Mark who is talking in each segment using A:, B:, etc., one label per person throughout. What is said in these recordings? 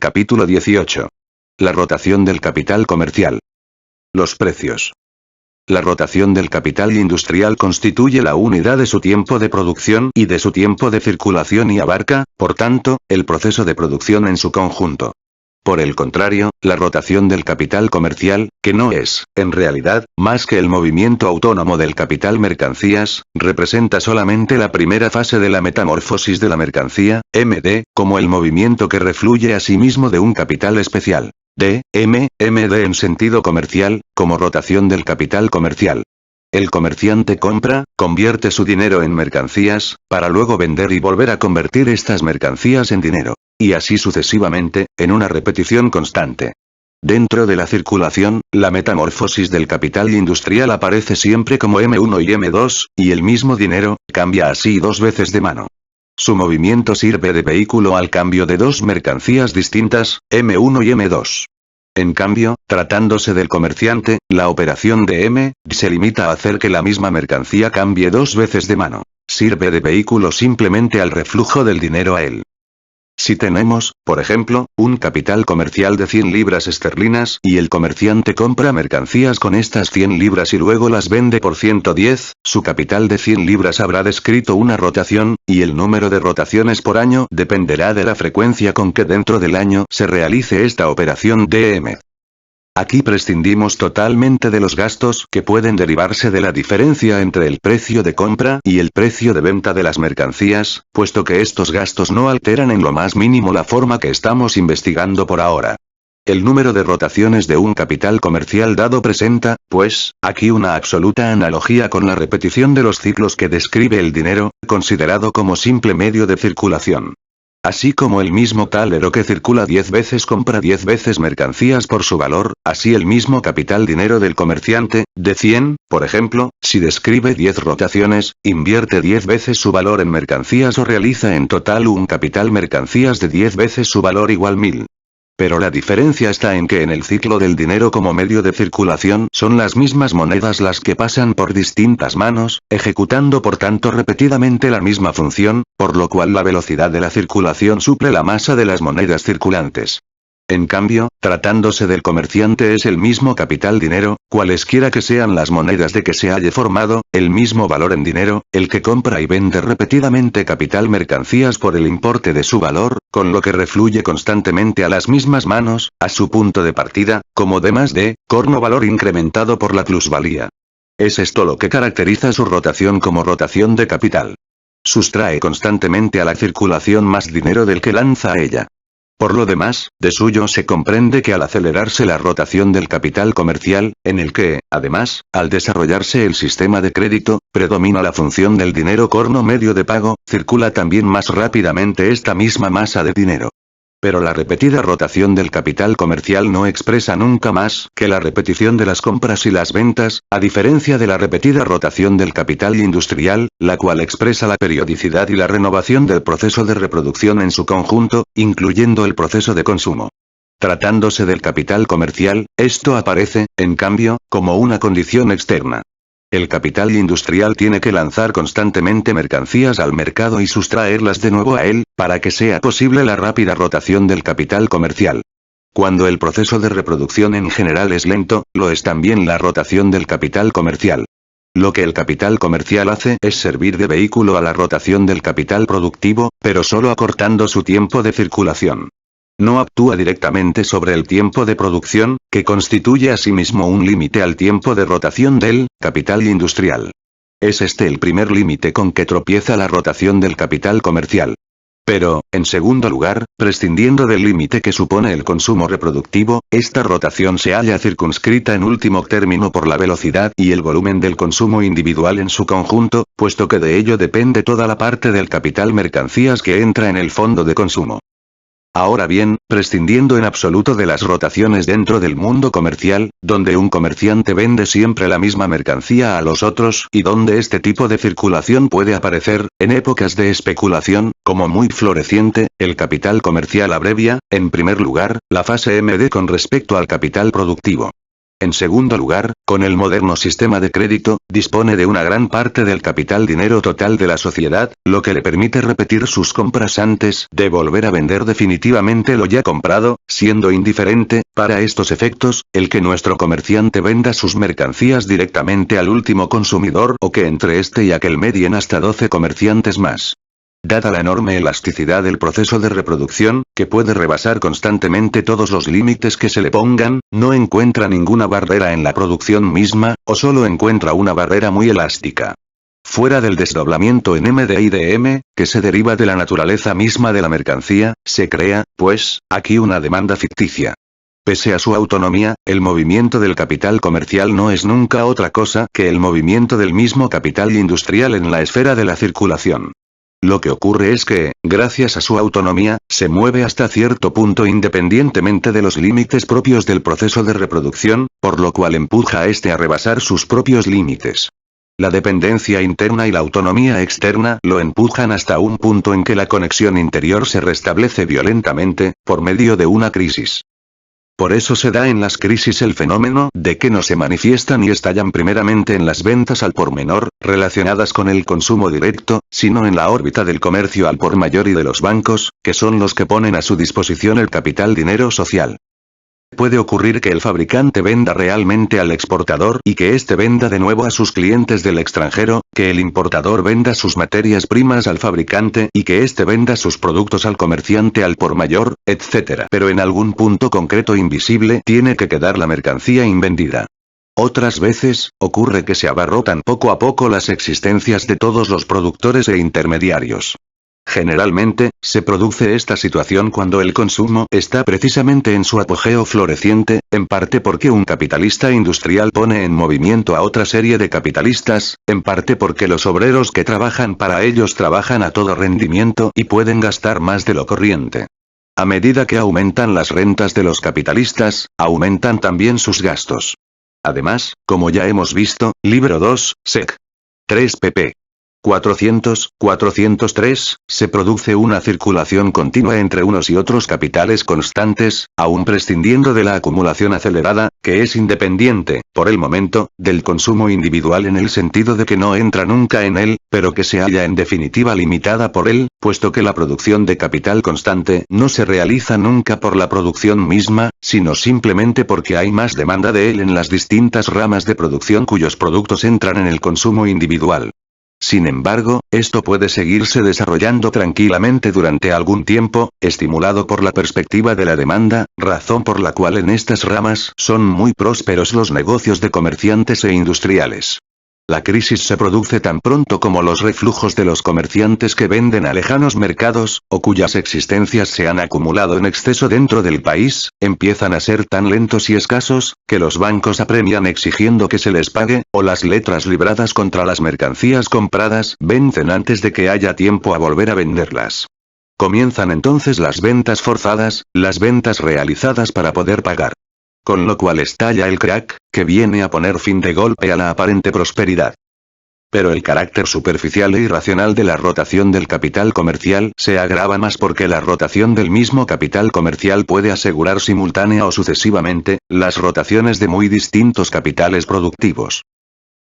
A: Capítulo 18. La rotación del capital comercial. Los precios. La rotación del capital industrial constituye la unidad de su tiempo de producción y de su tiempo de circulación y abarca, por tanto, el proceso de producción en su conjunto. Por el contrario, la rotación del capital comercial, que no es, en realidad, más que el movimiento autónomo del capital mercancías, representa solamente la primera fase de la metamorfosis de la mercancía, MD, como el movimiento que refluye a sí mismo de un capital especial. MD en sentido comercial, como rotación del capital comercial. El comerciante compra, convierte su dinero en mercancías, para luego vender y volver a convertir estas mercancías en dinero. Y así sucesivamente, en una repetición constante. Dentro de la circulación, la metamorfosis del capital industrial aparece siempre como M1 y M2, y el mismo dinero, cambia así dos veces de mano. Su movimiento sirve de vehículo al cambio de dos mercancías distintas, M1 y M2. En cambio, tratándose del comerciante, la operación de M, se limita a hacer que la misma mercancía cambie dos veces de mano. Sirve de vehículo simplemente al reflujo del dinero a él. Si tenemos, por ejemplo, un capital comercial de 100 libras esterlinas y el comerciante compra mercancías con estas 100 libras y luego las vende por 110, su capital de 100 libras habrá descrito una rotación, y el número de rotaciones por año dependerá de la frecuencia con que dentro del año se realice esta operación DM. Aquí prescindimos totalmente de los gastos que pueden derivarse de la diferencia entre el precio de compra y el precio de venta de las mercancías, puesto que estos gastos no alteran en lo más mínimo la forma que estamos investigando por ahora. El número de rotaciones de un capital comercial dado presenta, pues, aquí una absoluta analogía con la repetición de los ciclos que describe el dinero, considerado como simple medio de circulación. Así como el mismo talero que circula 10 veces compra 10 veces mercancías por su valor, así el mismo capital dinero del comerciante, de 100, por ejemplo, si describe 10 rotaciones, invierte 10 veces su valor en mercancías o realiza en total un capital mercancías de 10 veces su valor igual 1000. Pero la diferencia está en que en el ciclo del dinero como medio de circulación son las mismas monedas las que pasan por distintas manos, ejecutando por tanto repetidamente la misma función, por lo cual la velocidad de la circulación suple la masa de las monedas circulantes. En cambio, tratándose del comerciante es el mismo capital dinero, cualesquiera que sean las monedas de que se haya formado, el mismo valor en dinero, el que compra y vende repetidamente capital mercancías por el importe de su valor, con lo que refluye constantemente a las mismas manos, a su punto de partida, como D más D, corno valor incrementado por la plusvalía. Es esto lo que caracteriza su rotación como rotación de capital. Sustrae constantemente a la circulación más dinero del que lanza a ella. Por lo demás, de suyo se comprende que al acelerarse la rotación del capital comercial, en el que, además, al desarrollarse el sistema de crédito, predomina la función del dinero corno medio de pago, circula también más rápidamente esta misma masa de dinero. Pero la repetida rotación del capital comercial no expresa nunca más que la repetición de las compras y las ventas, a diferencia de la repetida rotación del capital industrial, la cual expresa la periodicidad y la renovación del proceso de reproducción en su conjunto, incluyendo el proceso de consumo. Tratándose del capital comercial, esto aparece, en cambio, como una condición externa. El capital industrial tiene que lanzar constantemente mercancías al mercado y sustraerlas de nuevo a él, para que sea posible la rápida rotación del capital comercial. Cuando el proceso de reproducción en general es lento, lo es también la rotación del capital comercial. Lo que el capital comercial hace es servir de vehículo a la rotación del capital productivo, pero solo acortando su tiempo de circulación. No actúa directamente sobre el tiempo de producción, que constituye asimismo un límite al tiempo de rotación del capital industrial. Es este el primer límite con que tropieza la rotación del capital comercial. Pero, en segundo lugar, prescindiendo del límite que supone el consumo reproductivo, esta rotación se halla circunscrita en último término por la velocidad y el volumen del consumo individual en su conjunto, puesto que de ello depende toda la parte del capital mercancías que entra en el fondo de consumo. Ahora bien, prescindiendo en absoluto de las rotaciones dentro del mundo comercial, donde un comerciante vende siempre la misma mercancía a los otros y donde este tipo de circulación puede aparecer, en épocas de especulación, como muy floreciente, el capital comercial abrevia, en primer lugar, la fase MD con respecto al capital productivo. En segundo lugar, con el moderno sistema de crédito, dispone de una gran parte del capital dinero total de la sociedad, lo que le permite repetir sus compras antes de volver a vender definitivamente lo ya comprado, siendo indiferente, para estos efectos, el que nuestro comerciante venda sus mercancías directamente al último consumidor o que entre este y aquel medien hasta 12 comerciantes más. Dada la enorme elasticidad del proceso de reproducción, que puede rebasar constantemente todos los límites que se le pongan, no encuentra ninguna barrera en la producción misma, o solo encuentra una barrera muy elástica. Fuera del desdoblamiento en MD y DM, que se deriva de la naturaleza misma de la mercancía, se crea, pues, aquí una demanda ficticia. Pese a su autonomía, el movimiento del capital comercial no es nunca otra cosa que el movimiento del mismo capital industrial en la esfera de la circulación. Lo que ocurre es que, gracias a su autonomía, se mueve hasta cierto punto independientemente de los límites propios del proceso de reproducción, por lo cual empuja a este a rebasar sus propios límites. La dependencia interna y la autonomía externa lo empujan hasta un punto en que la conexión interior se restablece violentamente, por medio de una crisis. Por eso se da en las crisis el fenómeno de que no se manifiestan y estallan primeramente en las ventas al por menor, relacionadas con el consumo directo, sino en la órbita del comercio al por mayor y de los bancos, que son los que ponen a su disposición el capital dinero social. Puede ocurrir que el fabricante venda realmente al exportador y que éste venda de nuevo a sus clientes del extranjero, que el importador venda sus materias primas al fabricante y que éste venda sus productos al comerciante al por mayor, etc. Pero en algún punto concreto invisible tiene que quedar la mercancía invendida. Otras veces, ocurre que se abarrotan poco a poco las existencias de todos los productores e intermediarios. Generalmente, se produce esta situación cuando el consumo está precisamente en su apogeo floreciente, en parte porque un capitalista industrial pone en movimiento a otra serie de capitalistas, en parte porque los obreros que trabajan para ellos trabajan a todo rendimiento y pueden gastar más de lo corriente. A medida que aumentan las rentas de los capitalistas, aumentan también sus gastos. Además, como ya hemos visto, libro 2, sec. 3 pp. 403, se produce una circulación continua entre unos y otros capitales constantes, aún prescindiendo de la acumulación acelerada, que es independiente, por el momento, del consumo individual en el sentido de que no entra nunca en él, pero que se halla en definitiva limitada por él, puesto que la producción de capital constante no se realiza nunca por la producción misma, sino simplemente porque hay más demanda de él en las distintas ramas de producción cuyos productos entran en el consumo individual. Sin embargo, esto puede seguirse desarrollando tranquilamente durante algún tiempo, estimulado por la perspectiva de la demanda, razón por la cual en estas ramas son muy prósperos los negocios de comerciantes e industriales. La crisis se produce tan pronto como los reflujos de los comerciantes que venden a lejanos mercados, o cuyas existencias se han acumulado en exceso dentro del país, empiezan a ser tan lentos y escasos, que los bancos apremian exigiendo que se les pague, o las letras libradas contra las mercancías compradas vencen antes de que haya tiempo a volver a venderlas. Comienzan entonces las ventas forzadas, las ventas realizadas para poder pagar. Con lo cual estalla el crack, que viene a poner fin de golpe a la aparente prosperidad. Pero el carácter superficial e irracional de la rotación del capital comercial se agrava más porque la rotación del mismo capital comercial puede asegurar simultánea o sucesivamente, las rotaciones de muy distintos capitales productivos.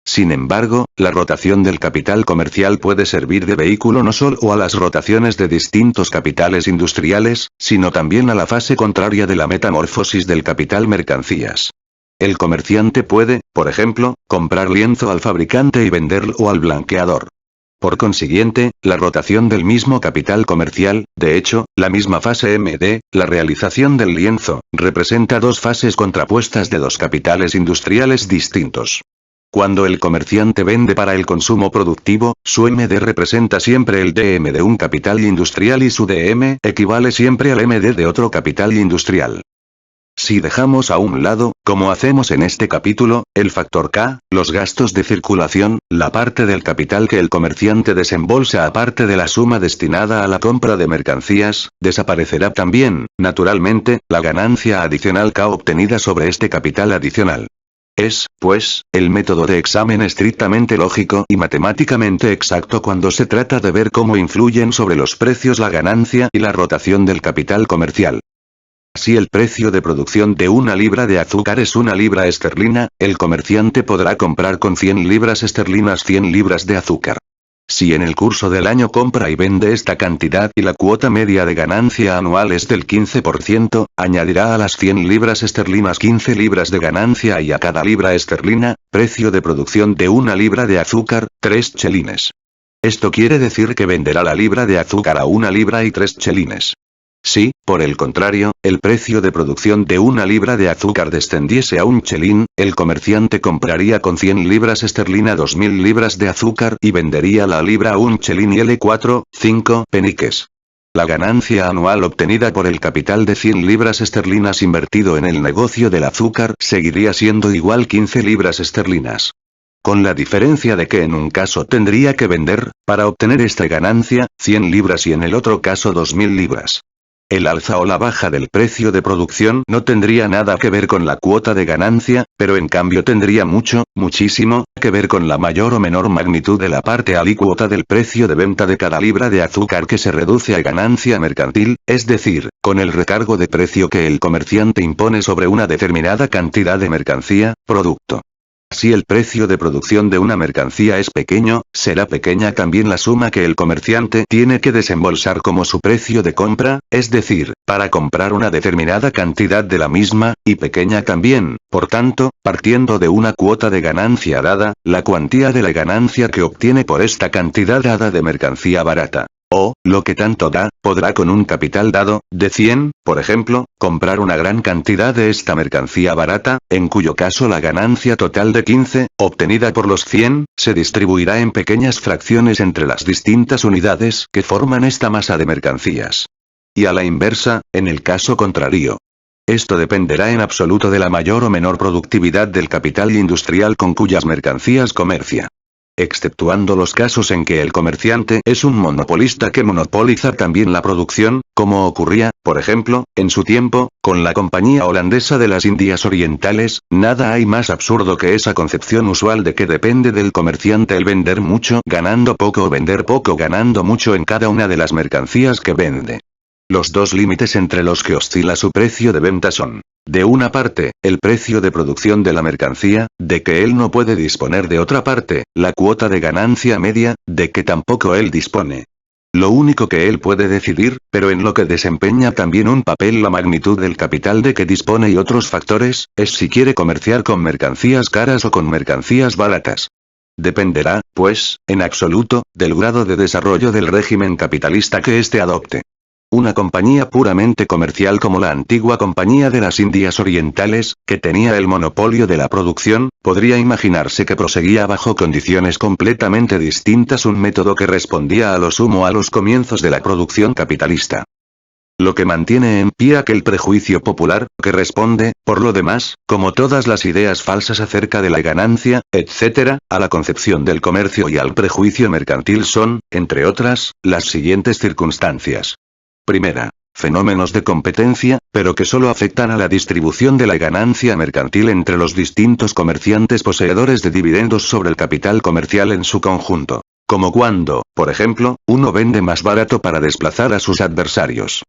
A: Sin embargo, la rotación del capital comercial puede servir de vehículo no solo a las rotaciones de distintos capitales industriales, sino también a la fase contraria de la metamorfosis del capital mercancías. El comerciante puede, por ejemplo, comprar lienzo al fabricante y venderlo al blanqueador. Por consiguiente, la rotación del mismo capital comercial, de hecho, la misma fase MD, la realización del lienzo, representa dos fases contrapuestas de dos capitales industriales distintos. Cuando el comerciante vende para el consumo productivo, su MD representa siempre el DM de un capital industrial y su DM equivale siempre al MD de otro capital industrial. Si dejamos a un lado, como hacemos en este capítulo, el factor K, los gastos de circulación, la parte del capital que el comerciante desembolsa aparte de la suma destinada a la compra de mercancías, desaparecerá también, naturalmente, la ganancia adicional K obtenida sobre este capital adicional. Es, pues, el método de examen estrictamente lógico y matemáticamente exacto cuando se trata de ver cómo influyen sobre los precios la ganancia y la rotación del capital comercial. Si el precio de producción de una libra de azúcar es una libra esterlina, el comerciante podrá comprar con 100 libras esterlinas 100 libras de azúcar. Si en el curso del año compra y vende esta cantidad y la cuota media de ganancia anual es del 15%, añadirá a las 100 libras esterlinas 15 libras de ganancia y a cada libra esterlina, precio de producción de una libra de azúcar, 3 chelines. Esto quiere decir que venderá la libra de azúcar a 1 libra y 3 chelines. Si, por el contrario, el precio de producción de una libra de azúcar descendiese a 1 chelín, el comerciante compraría con 100 libras esterlina 2000 libras de azúcar y vendería la libra a 1 chelín y L4,5 peniques. La ganancia anual obtenida por el capital de 100 libras esterlinas invertido en el negocio del azúcar seguiría siendo igual 15 libras esterlinas. Con la diferencia de que en un caso tendría que vender, para obtener esta ganancia, 100 libras y en el otro caso 2000 libras. El alza o la baja del precio de producción no tendría nada que ver con la cuota de ganancia, pero en cambio tendría muchísimo, que ver con la mayor o menor magnitud de la parte alícuota del precio de venta de cada libra de azúcar que se reduce a ganancia mercantil, es decir, con el recargo de precio que el comerciante impone sobre una determinada cantidad de mercancía, producto. Si el precio de producción de una mercancía es pequeño, será pequeña también la suma que el comerciante tiene que desembolsar como su precio de compra, es decir, para comprar una determinada cantidad de la misma, y pequeña también, por tanto, partiendo de una cuota de ganancia dada, la cuantía de la ganancia que obtiene por esta cantidad dada de mercancía barata. O, lo que tanto da, podrá con un capital dado, de 100, por ejemplo, comprar una gran cantidad de esta mercancía barata, en cuyo caso la ganancia total de 15, obtenida por los 100, se distribuirá en pequeñas fracciones entre las distintas unidades que forman esta masa de mercancías. Y a la inversa, en el caso contrario. Esto dependerá en absoluto de la mayor o menor productividad del capital industrial con cuyas mercancías comercia. Exceptuando los casos en que el comerciante es un monopolista que monopoliza también la producción, como ocurría, por ejemplo, en su tiempo, con la Compañía Holandesa de las Indias Orientales, nada hay más absurdo que esa concepción usual de que depende del comerciante el vender mucho ganando poco o vender poco ganando mucho en cada una de las mercancías que vende. Los dos límites entre los que oscila su precio de venta son, de una parte, el precio de producción de la mercancía, de que él no puede disponer; de otra parte, la cuota de ganancia media, de que tampoco él dispone. Lo único que él puede decidir, pero en lo que desempeña también un papel la magnitud del capital de que dispone y otros factores, es si quiere comerciar con mercancías caras o con mercancías baratas. Dependerá, pues, en absoluto, del grado de desarrollo del régimen capitalista que éste adopte. Una compañía puramente comercial como la antigua Compañía de las Indias Orientales, que tenía el monopolio de la producción, podría imaginarse que proseguía bajo condiciones completamente distintas un método que respondía a lo sumo a los comienzos de la producción capitalista. Lo que mantiene en pie aquel prejuicio popular, que responde, por lo demás, como todas las ideas falsas acerca de la ganancia, etc., a la concepción del comercio y al prejuicio mercantil son, entre otras, las siguientes circunstancias. Primera. Fenómenos de competencia, pero que solo afectan a la distribución de la ganancia mercantil entre los distintos comerciantes poseedores de dividendos sobre el capital comercial en su conjunto. Como cuando, por ejemplo, uno vende más barato para desplazar a sus adversarios.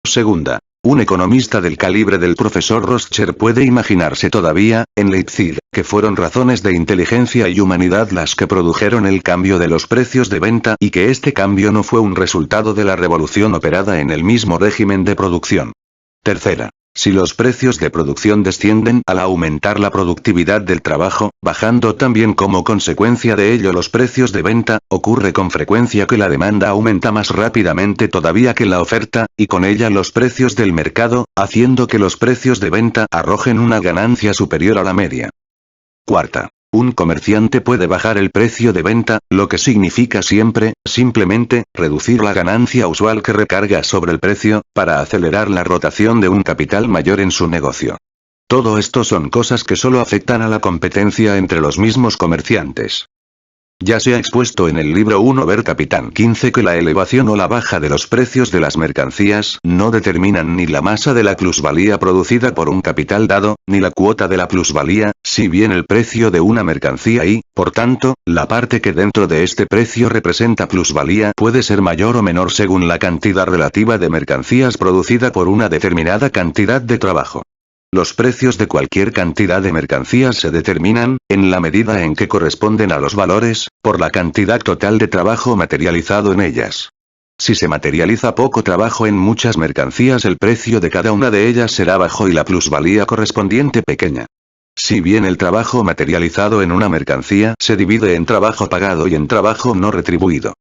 A: Segunda. Un economista del calibre del profesor Roscher puede imaginarse todavía, en Leipzig, que fueron razones de inteligencia y humanidad las que produjeron el cambio de los precios de venta y que este cambio no fue un resultado de la revolución operada en el mismo régimen de producción. Tercera. Si los precios de producción descienden al aumentar la productividad del trabajo, bajando también como consecuencia de ello los precios de venta, ocurre con frecuencia que la demanda aumenta más rápidamente todavía que la oferta, y con ella los precios del mercado, haciendo que los precios de venta arrojen una ganancia superior a la media. Cuarta. Un comerciante puede bajar el precio de venta, lo que significa simplemente, reducir la ganancia usual que recarga sobre el precio, para acelerar la rotación de un capital mayor en su negocio. Todo esto son cosas que solo afectan a la competencia entre los mismos comerciantes. Ya se ha expuesto en el libro 1 ver Capitán 15 que la elevación o la baja de los precios de las mercancías no determinan ni la masa de la plusvalía producida por un capital dado, ni la cuota de la plusvalía, si bien el precio de una mercancía y, por tanto, la parte que dentro de este precio representa plusvalía puede ser mayor o menor según la cantidad relativa de mercancías producida por una determinada cantidad de trabajo. Los precios de cualquier cantidad de mercancías se determinan, en la medida en que corresponden a los valores, por la cantidad total de trabajo materializado en ellas. Si se materializa poco trabajo en muchas mercancías, el precio de cada una de ellas será bajo y la plusvalía correspondiente pequeña. Si bien el trabajo materializado en una mercancía se divide en trabajo pagado y en trabajo no retribuido.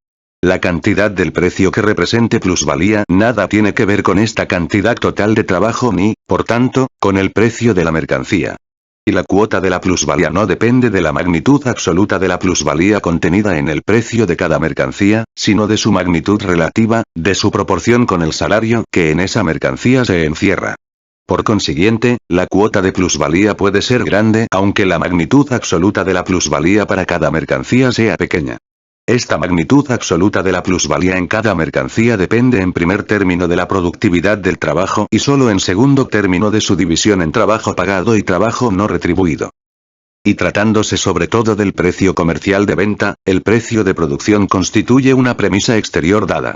A: La cantidad del precio que represente plusvalía nada tiene que ver con esta cantidad total de trabajo ni, por tanto, con el precio de la mercancía. Y la cuota de la plusvalía no depende de la magnitud absoluta de la plusvalía contenida en el precio de cada mercancía, sino de su magnitud relativa, de su proporción con el salario que en esa mercancía se encierra. Por consiguiente, la cuota de plusvalía puede ser grande aunque la magnitud absoluta de la plusvalía para cada mercancía sea pequeña. Esta magnitud absoluta de la plusvalía en cada mercancía depende en primer término de la productividad del trabajo y solo en segundo término de su división en trabajo pagado y trabajo no retribuido. Y tratándose sobre todo del precio comercial de venta, el precio de producción constituye una premisa exterior dada.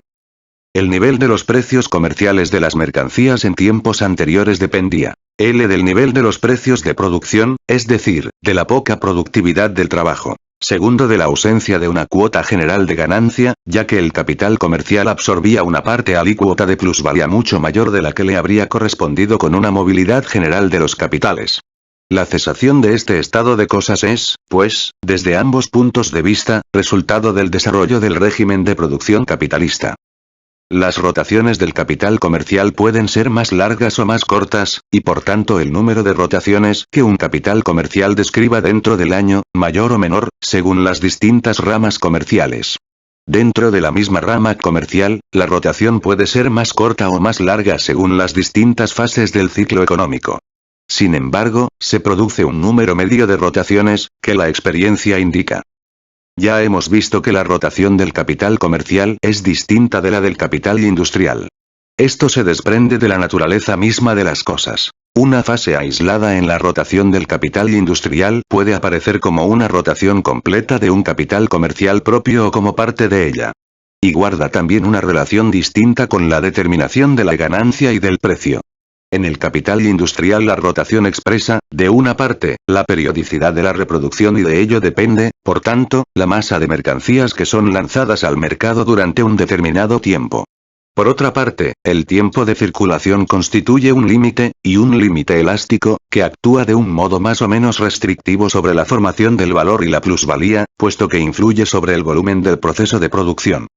A: El nivel de los precios comerciales de las mercancías en tiempos anteriores dependía, del nivel de los precios de producción, es decir, de la poca productividad del trabajo. Segundo, de la ausencia de una cuota general de ganancia, ya que el capital comercial absorbía una parte alícuota de plusvalía mucho mayor de la que le habría correspondido con una movilidad general de los capitales. La cesación de este estado de cosas es, pues, desde ambos puntos de vista, resultado del desarrollo del régimen de producción capitalista. Las rotaciones del capital comercial pueden ser más largas o más cortas, y por tanto el número de rotaciones que un capital comercial describa dentro del año, mayor o menor, según las distintas ramas comerciales. Dentro de la misma rama comercial, la rotación puede ser más corta o más larga según las distintas fases del ciclo económico. Sin embargo, se produce un número medio de rotaciones, que la experiencia indica. Ya hemos visto que la rotación del capital comercial es distinta de la del capital industrial. Esto se desprende de la naturaleza misma de las cosas. Una fase aislada en la rotación del capital industrial puede aparecer como una rotación completa de un capital comercial propio o como parte de ella. Y guarda también una relación distinta con la determinación de la ganancia y del precio. En el capital industrial la rotación expresa, de una parte, la periodicidad de la reproducción y de ello depende, por tanto, la masa de mercancías que son lanzadas al mercado durante un determinado tiempo. Por otra parte, el tiempo de circulación constituye un límite, y un límite elástico, que actúa de un modo más o menos restrictivo sobre la formación del valor y la plusvalía, puesto que influye sobre el volumen del proceso de producción.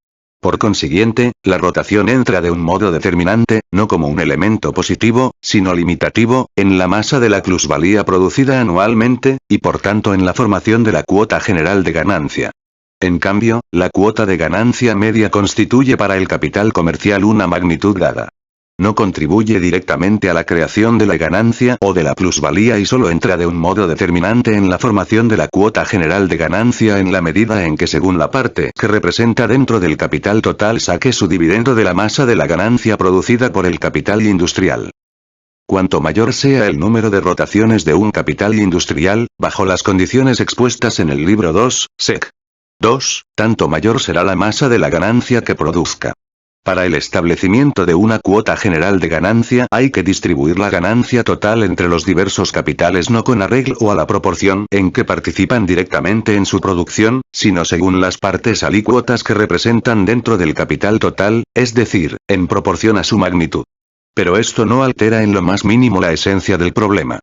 A: Por consiguiente, la rotación entra de un modo determinante, no como un elemento positivo, sino limitativo, en la masa de la plusvalía producida anualmente, y por tanto en la formación de la cuota general de ganancia. En cambio, la cuota de ganancia media constituye para el capital comercial una magnitud dada. No contribuye directamente a la creación de la ganancia o de la plusvalía y solo entra de un modo determinante en la formación de la cuota general de ganancia en la medida en que según la parte que representa dentro del capital total saque su dividendo de la masa de la ganancia producida por el capital industrial. Cuanto mayor sea el número de rotaciones de un capital industrial, bajo las condiciones expuestas en el libro 2, Sec. 2, tanto mayor será la masa de la ganancia que produzca. Para el establecimiento de una cuota general de ganancia hay que distribuir la ganancia total entre los diversos capitales no con arreglo a la proporción en que participan directamente en su producción, sino según las partes alícuotas que representan dentro del capital total, es decir, en proporción a su magnitud. Pero esto no altera en lo más mínimo la esencia del problema.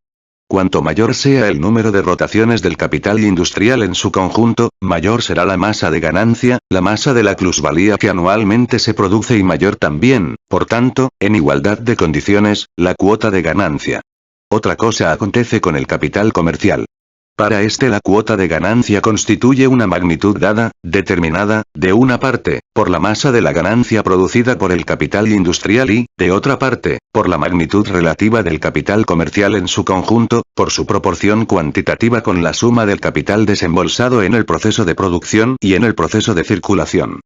A: Cuanto mayor sea el número de rotaciones del capital industrial en su conjunto, mayor será la masa de ganancia, la masa de la plusvalía que anualmente se produce y mayor también, por tanto, en igualdad de condiciones, la cuota de ganancia. Otra cosa acontece con el capital comercial. Para este la cuota de ganancia constituye una magnitud dada, determinada, de una parte, por la masa de la ganancia producida por el capital industrial y, de otra parte, por la magnitud relativa del capital comercial en su conjunto, por su proporción cuantitativa con la suma del capital desembolsado en el proceso de producción y en el proceso de circulación.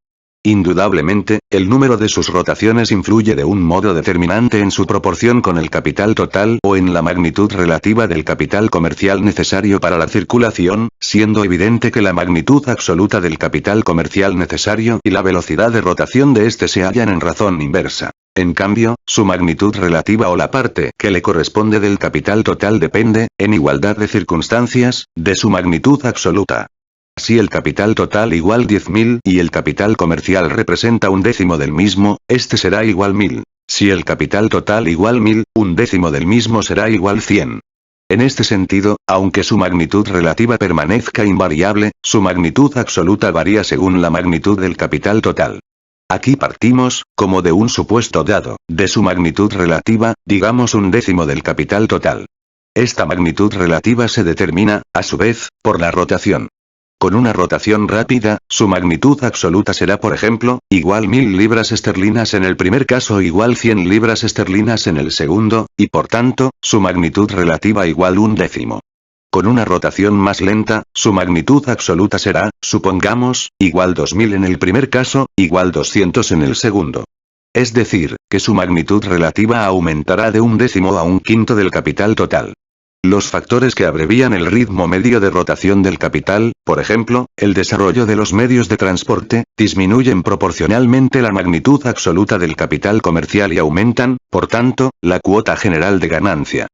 A: Indudablemente, el número de sus rotaciones influye de un modo determinante en su proporción con el capital total o en la magnitud relativa del capital comercial necesario para la circulación, siendo evidente que la magnitud absoluta del capital comercial necesario y la velocidad de rotación de éste se hallan en razón inversa. En cambio, su magnitud relativa o la parte que le corresponde del capital total depende, en igualdad de circunstancias, de su magnitud absoluta. Si el capital total igual 10.000 y el capital comercial representa un décimo del mismo, este será igual 1000. Si el capital total igual 1000, un décimo del mismo será igual 100. En este sentido, aunque su magnitud relativa permanezca invariable, su magnitud absoluta varía según la magnitud del capital total. Aquí partimos, como de un supuesto dado, de su magnitud relativa, digamos un décimo del capital total. Esta magnitud relativa se determina, a su vez, por la rotación. Con una rotación rápida, su magnitud absoluta será por ejemplo, igual 1000 libras esterlinas en el primer caso igual 100 libras esterlinas en el segundo, y por tanto, su magnitud relativa igual un décimo. Con una rotación más lenta, su magnitud absoluta será, supongamos, igual 2000 en el primer caso, igual 200 en el segundo. Es decir, que su magnitud relativa aumentará de un décimo a un quinto del capital total. Los factores que abrevían el ritmo medio de rotación del capital, por ejemplo, el desarrollo de los medios de transporte, disminuyen proporcionalmente la magnitud absoluta del capital comercial y aumentan, por tanto, la cuota general de ganancia.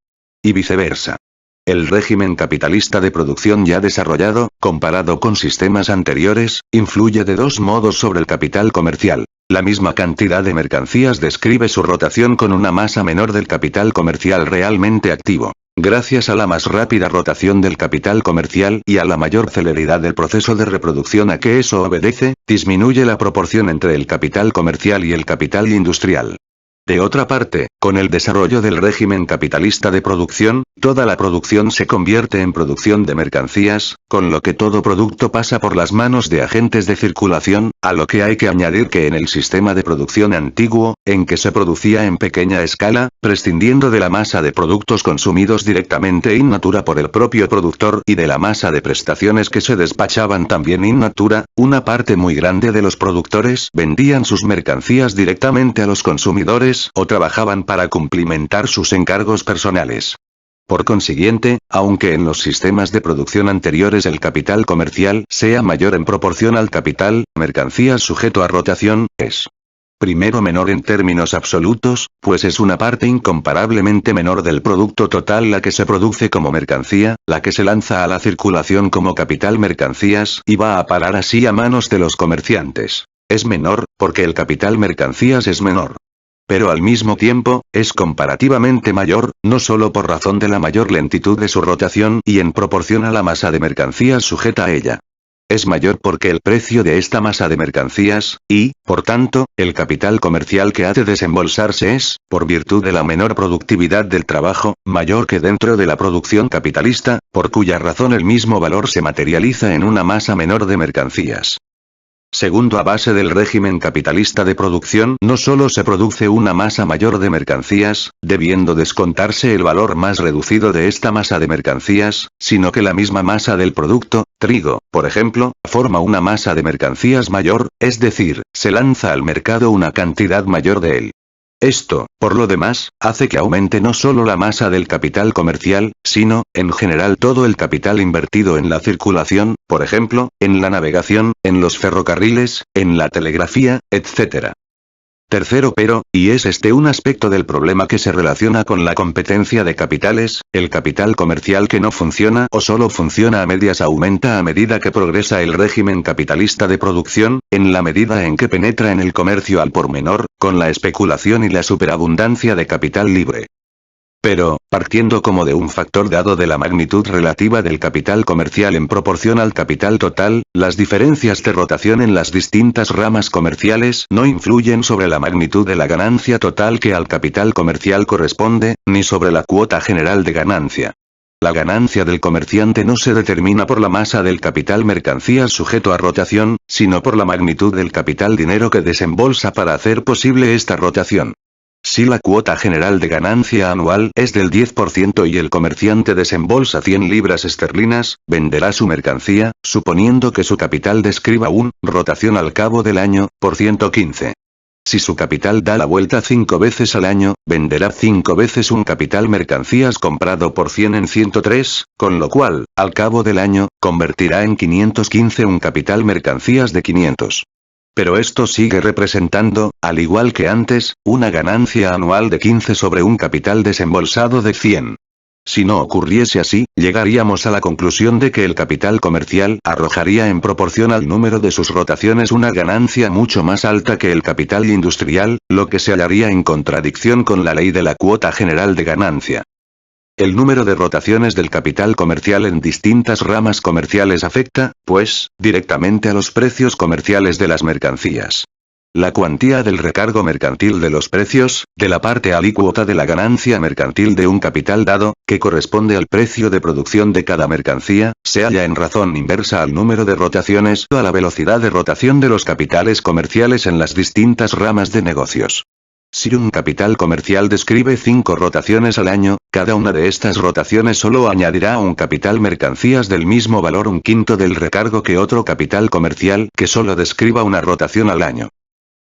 A: Y viceversa. El régimen capitalista de producción ya desarrollado, comparado con sistemas anteriores, influye de dos modos sobre el capital comercial. La misma cantidad de mercancías describe su rotación con una masa menor del capital comercial realmente activo. Gracias a la más rápida rotación del capital comercial y a la mayor celeridad del proceso de reproducción a que eso obedece, disminuye la proporción entre el capital comercial y el capital industrial. De otra parte, con el desarrollo del régimen capitalista de producción, toda la producción se convierte en producción de mercancías, con lo que todo producto pasa por las manos de agentes de circulación, a lo que hay que añadir que en el sistema de producción antiguo, en que se producía en pequeña escala, prescindiendo de la masa de productos consumidos directamente in natura por el propio productor y de la masa de prestaciones que se despachaban también in natura, una parte muy grande de los productores vendían sus mercancías directamente a los consumidores, o trabajaban para cumplimentar sus encargos personales. Por consiguiente, aunque en los sistemas de producción anteriores el capital comercial sea mayor en proporción al capital, mercancías sujeto a rotación, es primero menor en términos absolutos, pues es una parte incomparablemente menor del producto total la que se produce como mercancía, la que se lanza a la circulación como capital mercancías y va a parar así a manos de los comerciantes. Es menor, porque el capital mercancías es menor. Pero al mismo tiempo, es comparativamente mayor, no solo por razón de la mayor lentitud de su rotación y en proporción a la masa de mercancías sujeta a ella. Es mayor porque el precio de esta masa de mercancías, y, por tanto, el capital comercial que ha de desembolsarse es, por virtud de la menor productividad del trabajo, mayor que dentro de la producción capitalista, por cuya razón el mismo valor se materializa en una masa menor de mercancías. Segundo, a base del régimen capitalista de producción no solo se produce una masa mayor de mercancías, debiendo descontarse el valor más reducido de esta masa de mercancías, sino que la misma masa del producto, trigo, por ejemplo, forma una masa de mercancías mayor, es decir, se lanza al mercado una cantidad mayor de él. Esto, por lo demás, hace que aumente no solo la masa del capital comercial, sino, en general todo el capital invertido en la circulación, por ejemplo, en la navegación, en los ferrocarriles, en la telegrafía, etc. Tercero pero, y es este un aspecto del problema que se relaciona con la competencia de capitales, el capital comercial que no funciona o solo funciona a medias aumenta a medida que progresa el régimen capitalista de producción, en la medida en que penetra en el comercio al por menor, con la especulación y la superabundancia de capital libre. Pero, partiendo como de un factor dado de la magnitud relativa del capital comercial en proporción al capital total, las diferencias de rotación en las distintas ramas comerciales no influyen sobre la magnitud de la ganancia total que al capital comercial corresponde, ni sobre la cuota general de ganancia. La ganancia del comerciante no se determina por la masa del capital mercancías sujeto a rotación, sino por la magnitud del capital dinero que desembolsa para hacer posible esta rotación. Si la cuota general de ganancia anual es del 10% y el comerciante desembolsa 100 libras esterlinas, venderá su mercancía, suponiendo que su capital describa un rotación al cabo del año, por 115. Si su capital da la vuelta 5 veces al año, venderá 5 veces un capital mercancías comprado por 100 en 103, con lo cual, al cabo del año, convertirá en 515 un capital mercancías de 500. Pero esto sigue representando, al igual que antes, una ganancia anual de 15 sobre un capital desembolsado de 100. Si no ocurriese así, llegaríamos a la conclusión de que el capital comercial arrojaría en proporción al número de sus rotaciones una ganancia mucho más alta que el capital industrial, lo que se hallaría en contradicción con la ley de la cuota general de ganancia. El número de rotaciones del capital comercial en distintas ramas comerciales afecta, pues, directamente a los precios comerciales de las mercancías. La cuantía del recargo mercantil de los precios, de la parte alícuota de la ganancia mercantil de un capital dado, que corresponde al precio de producción de cada mercancía, se halla en razón inversa al número de rotaciones o a la velocidad de rotación de los capitales comerciales en las distintas ramas de negocios. Si un capital comercial describe 5 rotaciones al año, cada una de estas rotaciones solo añadirá a un capital mercancías del mismo valor un quinto del recargo que otro capital comercial que solo describa una rotación al año.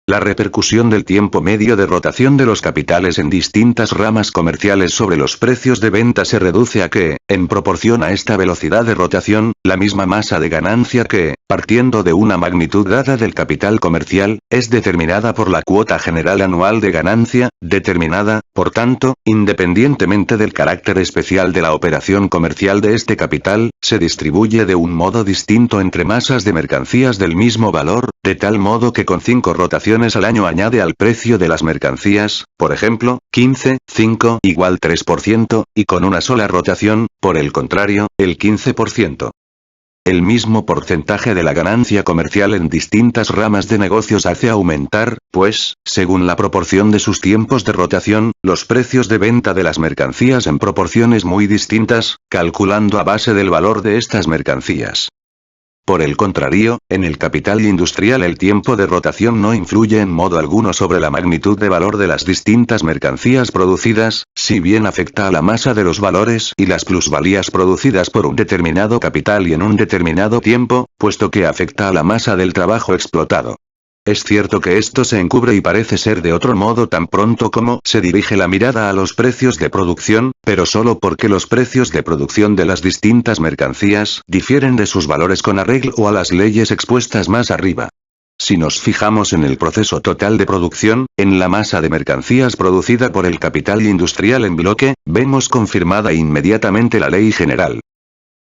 A: La repercusión del tiempo medio de rotación de los capitales en distintas ramas comerciales sobre los precios de venta se reduce a que, en proporción a esta velocidad de rotación, la misma masa de ganancia que, partiendo de una magnitud dada del capital comercial, es determinada por la cuota general anual de ganancia, determinada, por tanto, independientemente del carácter especial de la operación comercial de este capital, se distribuye de un modo distinto entre masas de mercancías del mismo valor, de tal modo que con 5 rotaciones al año añade al precio de las mercancías, por ejemplo, 15, 5 igual 3%, y con una sola rotación, por el contrario, el 15%. El mismo porcentaje de la ganancia comercial en distintas ramas de negocios hace aumentar, pues, según la proporción de sus tiempos de rotación, los precios de venta de las mercancías en proporciones muy distintas, calculando a base del valor de estas mercancías. Por el contrario, en el capital industrial el tiempo de rotación no influye en modo alguno sobre la magnitud de valor de las distintas mercancías producidas, si bien afecta a la masa de los valores y las plusvalías producidas por un determinado capital y en un determinado tiempo, puesto que afecta a la masa del trabajo explotado. Es cierto que esto se encubre y parece ser de otro modo tan pronto como se dirige la mirada a los precios de producción, pero solo porque los precios de producción de las distintas mercancías difieren de sus valores con arreglo a las leyes expuestas más arriba. Si nos fijamos en el proceso total de producción, en la masa de mercancías producida por el capital industrial en bloque, vemos confirmada inmediatamente la ley general.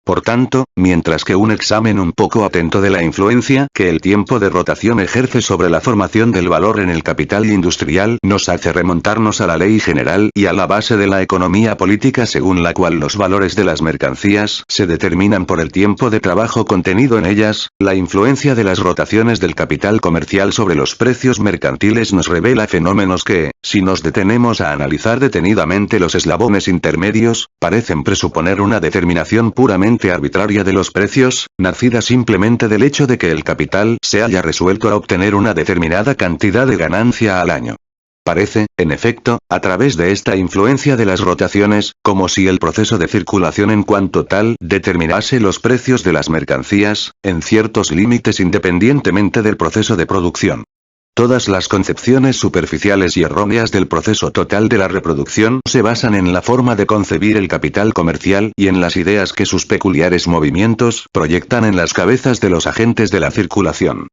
A: Por tanto, mientras que un examen un poco atento de la influencia que el tiempo de rotación ejerce sobre la formación del valor en el capital industrial nos hace remontarnos a la ley general y a la base de la economía política según la cual los valores de las mercancías se determinan por el tiempo de trabajo contenido en ellas, la influencia de las rotaciones del capital comercial sobre los precios mercantiles nos revela fenómenos que, si nos detenemos a analizar detenidamente los eslabones intermedios, parecen presuponer una determinación puramente arbitraria de los precios, nacida simplemente del hecho de que el capital se haya resuelto a obtener una determinada cantidad de ganancia al año. Parece, en efecto, a través de esta influencia de las rotaciones, como si el proceso de circulación en cuanto tal determinase los precios de las mercancías, en ciertos límites independientemente del proceso de producción. Todas las concepciones superficiales y erróneas del proceso total de la reproducción se basan en la forma de concebir el capital comercial y en las ideas que sus peculiares movimientos proyectan en las cabezas de los agentes de la circulación.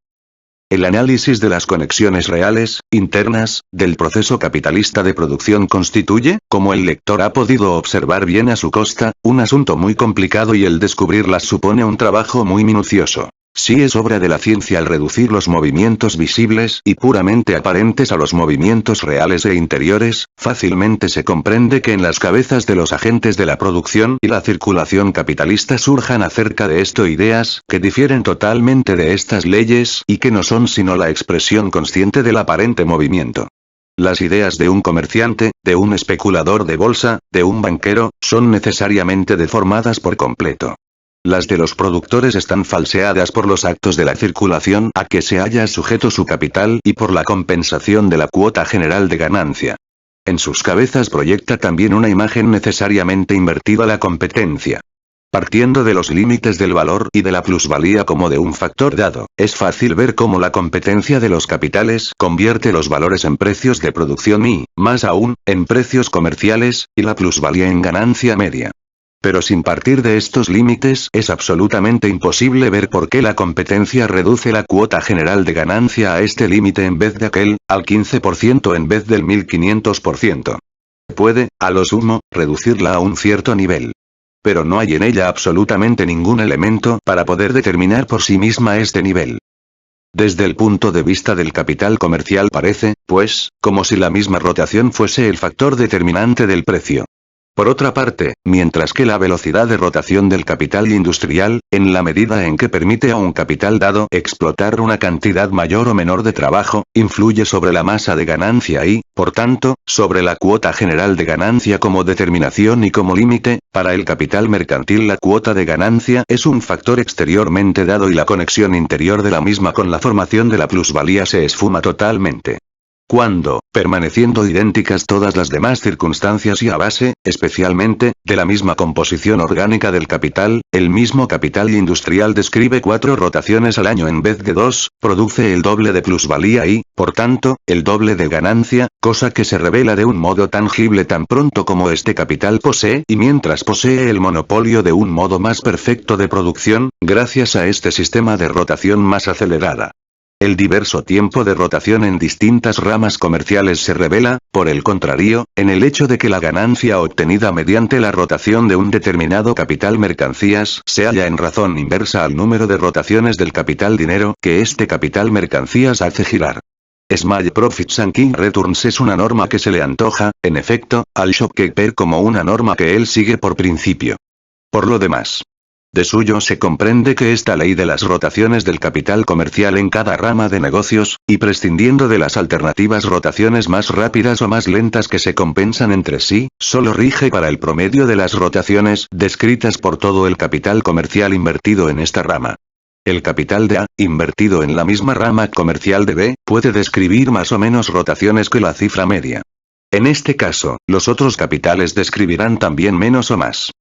A: El análisis de las conexiones reales, internas, del proceso capitalista de producción constituye, como el lector ha podido observar bien a su costa, un asunto muy complicado y el descubrirlas supone un trabajo muy minucioso. Si es obra de la ciencia al reducir los movimientos visibles y puramente aparentes a los movimientos reales e interiores, fácilmente se comprende que en las cabezas de los agentes de la producción y la circulación capitalista surjan acerca de esto ideas que difieren totalmente de estas leyes y que no son sino la expresión consciente del aparente movimiento. Las ideas de un comerciante, de un especulador de bolsa, de un banquero, son necesariamente deformadas por completo. Las de los productores están falseadas por los actos de la circulación a que se haya sujeto su capital y por la compensación de la cuota general de ganancia. En sus cabezas proyecta también una imagen necesariamente invertida la competencia. Partiendo de los límites del valor y de la plusvalía como de un factor dado, es fácil ver cómo la competencia de los capitales convierte los valores en precios de producción y, más aún, en precios comerciales, y la plusvalía en ganancia media. Pero sin partir de estos límites es absolutamente imposible ver por qué la competencia reduce la cuota general de ganancia a este límite en vez de aquel, al 15% en vez del 1500%. Puede, a lo sumo, reducirla a un cierto nivel. Pero no hay en ella absolutamente ningún elemento para poder determinar por sí misma este nivel. Desde el punto de vista del capital comercial parece, pues, como si la misma rotación fuese el factor determinante del precio. Por otra parte, mientras que la velocidad de rotación del capital industrial, en la medida en que permite a un capital dado explotar una cantidad mayor o menor de trabajo, influye sobre la masa de ganancia y, por tanto, sobre la cuota general de ganancia como determinación y como límite, para el capital mercantil la cuota de ganancia es un factor exteriormente dado y la conexión interior de la misma con la formación de la plusvalía se esfuma totalmente. Cuando, permaneciendo idénticas todas las demás circunstancias y a base, especialmente, de la misma composición orgánica del capital, el mismo capital industrial describe 4 rotaciones al año en vez de 2, produce el doble de plusvalía y, por tanto, el doble de ganancia, cosa que se revela de un modo tangible tan pronto como este capital posee y mientras posee el monopolio de un modo más perfecto de producción, gracias a este sistema de rotación más acelerada. El diverso tiempo de rotación en distintas ramas comerciales se revela, por el contrario, en el hecho de que la ganancia obtenida mediante la rotación de un determinado capital mercancías se halla en razón inversa al número de rotaciones del capital dinero que este capital mercancías hace girar. Small Profits and King Returns es una norma que se le antoja, en efecto, al shopkeeper como una norma que él sigue por principio. Por lo demás, de suyo se comprende que esta ley de las rotaciones del capital comercial en cada rama de negocios, y prescindiendo de las alternativas rotaciones más rápidas o más lentas que se compensan entre sí, solo rige para el promedio de las rotaciones descritas por todo el capital comercial invertido en esta rama. El capital de A, invertido en la misma rama comercial de B, puede describir más o menos rotaciones que la cifra media. En este caso, los otros capitales describirán también menos o más.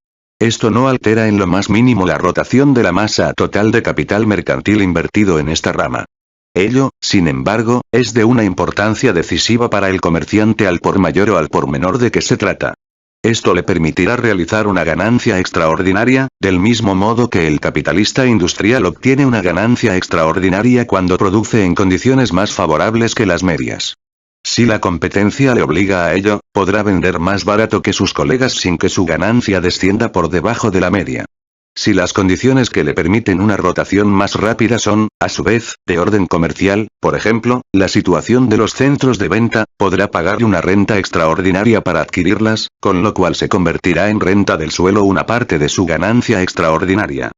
A: Esto no altera en lo más mínimo la rotación de la masa total de capital mercantil invertido en esta rama. Ello, sin embargo, es de una importancia decisiva para el comerciante al por mayor o al por menor de que se trata. Esto le permitirá realizar una ganancia extraordinaria, del mismo modo que el capitalista industrial obtiene una ganancia extraordinaria cuando produce en condiciones más favorables que las medias. Si la competencia le obliga a ello, podrá vender más barato que sus colegas sin que su ganancia descienda por debajo de la media. Si las condiciones que le permiten una rotación más rápida son, a su vez, de orden comercial, por ejemplo, la situación de los centros de venta, podrá pagar una renta extraordinaria para adquirirlas, con lo cual se convertirá en renta del suelo una parte de su ganancia extraordinaria.